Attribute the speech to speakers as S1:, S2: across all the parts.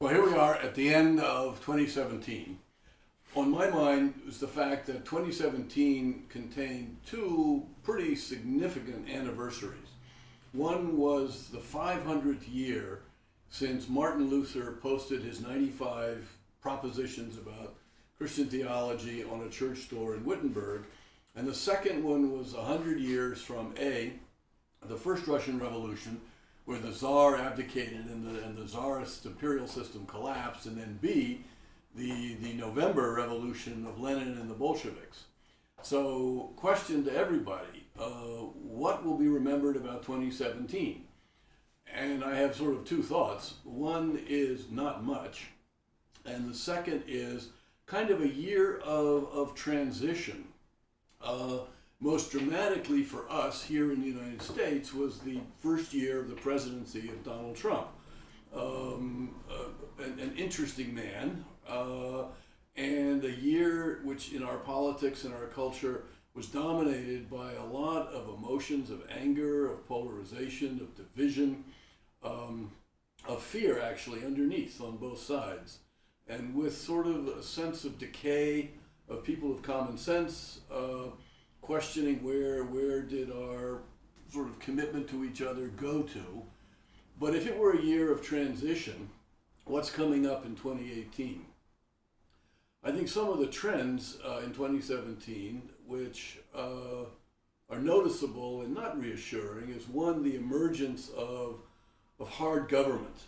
S1: Well, here we are at the end of 2017. On my mind was the fact that 2017 contained two pretty significant anniversaries. One was the 500th year since Martin Luther posted his 95 propositions about Christian theology on a church door in Wittenberg. And the second one was 100 years from A, the first Russian Revolution, where the Tsar abdicated and the Tsarist imperial system collapsed, and then B, the November Revolution of Lenin and the Bolsheviks. So, question to everybody, what will be remembered about 2017? And I have sort of two thoughts. One is not much, and the second is kind of a year of transition. Most dramatically for us here in the United States was the first year of the presidency of Donald Trump. An interesting man, and a year which in our politics and our culture was dominated by a lot of emotions of anger, of polarization, of division, of fear actually underneath on both sides. And with sort of a sense of decay of people of common sense, questioning where did our sort of commitment to each other go to. But if it were a year of transition, what's coming up in 2018? I think some of the trends in 2017, which are noticeable and not reassuring, is one, the emergence of hard government.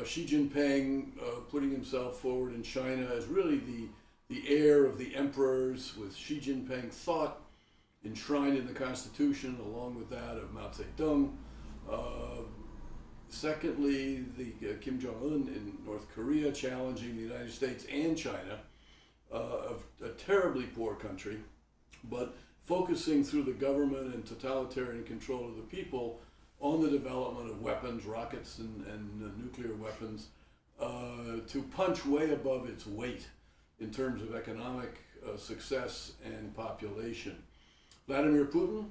S1: Xi Jinping putting himself forward in China as really the heir of the emperors, with Xi Jinping thought enshrined in the Constitution, along with that of Mao Zedong. Secondly, the Kim Jong-un in North Korea challenging the United States and China, a terribly poor country, but focusing through the government and totalitarian control of the people on the development of weapons, rockets and nuclear weapons, to punch way above its weight in terms of economic success and population. Vladimir Putin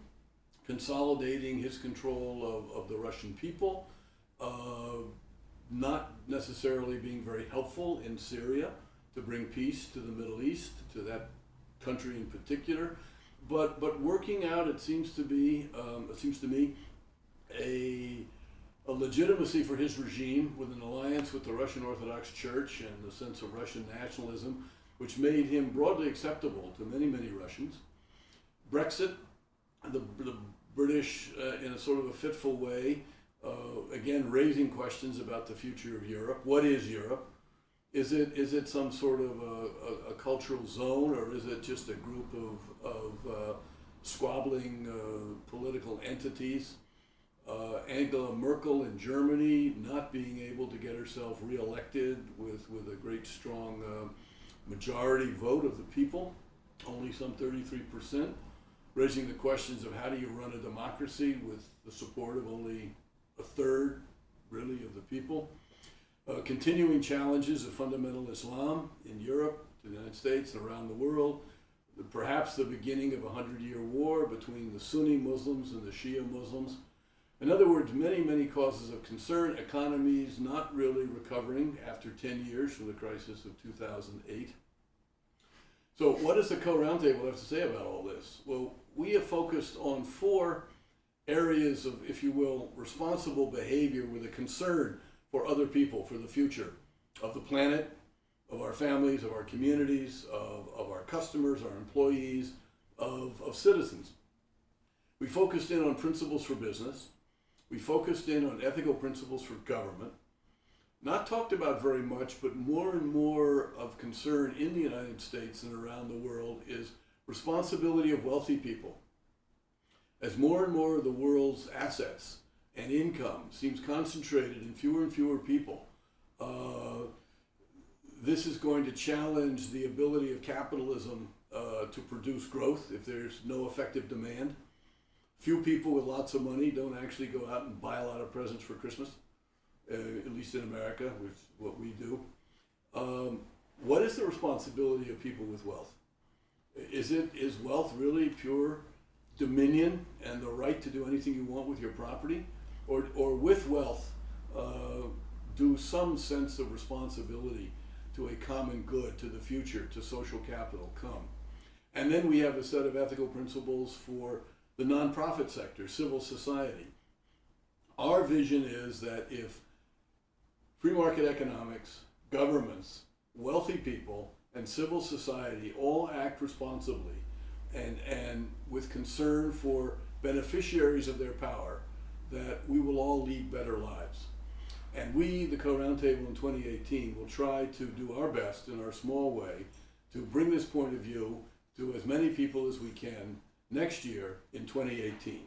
S1: consolidating his control of the Russian people, not necessarily being very helpful in Syria to bring peace to the Middle East, to that country in particular, but working out, it seems to me, a legitimacy for his regime with an alliance with the Russian Orthodox Church and the sense of Russian nationalism, which made him broadly acceptable to many, many Russians. Brexit, the British in a sort of a fitful way, again raising questions about the future of Europe. What is Europe? Is it some sort of a cultural zone, or is it just a group of squabbling political entities? Angela Merkel in Germany not being able to get herself reelected with a great strong majority vote of the people, only some 33%, raising the questions of how do you run a democracy with the support of only a third, really, of the people. Continuing challenges of fundamental Islam in Europe, the United States, and around the world. Perhaps the beginning of a 100-year war between the Sunni Muslims and the Shia Muslims. In other words, many, many causes of concern. Economies not really recovering after 10 years from the crisis of 2008. So what does the Co-Roundtable have to say about all this? Well, we have focused on four areas of, if you will, responsible behavior with a concern for other people, for the future of the planet, of our families, of our communities, of our customers, our employees, of citizens. We focused in on principles for business. We focused in on ethical principles for government. Not talked about very much, but more and more of concern in the United States and around the world is responsibility of wealthy people. As more and more of the world's assets and income seems concentrated in fewer and fewer people, this is going to challenge the ability of capitalism to produce growth if there's no effective demand. Few people with lots of money don't actually go out and buy a lot of presents for Christmas, at least in America, which is what we do. What is the responsibility of people with wealth? Is wealth really pure dominion and the right to do anything you want with your property? Or with wealth, do some sense of responsibility to a common good, to the future, to social capital come. And then we have a set of ethical principles for the nonprofit sector, civil society. Our vision is that if free market economics, governments, wealthy people, and civil society all act responsibly and with concern for beneficiaries of their power, that we will all lead better lives. And we, the Co-Roundtable in 2018, will try to do our best in our small way to bring this point of view to as many people as we can next year in 2018.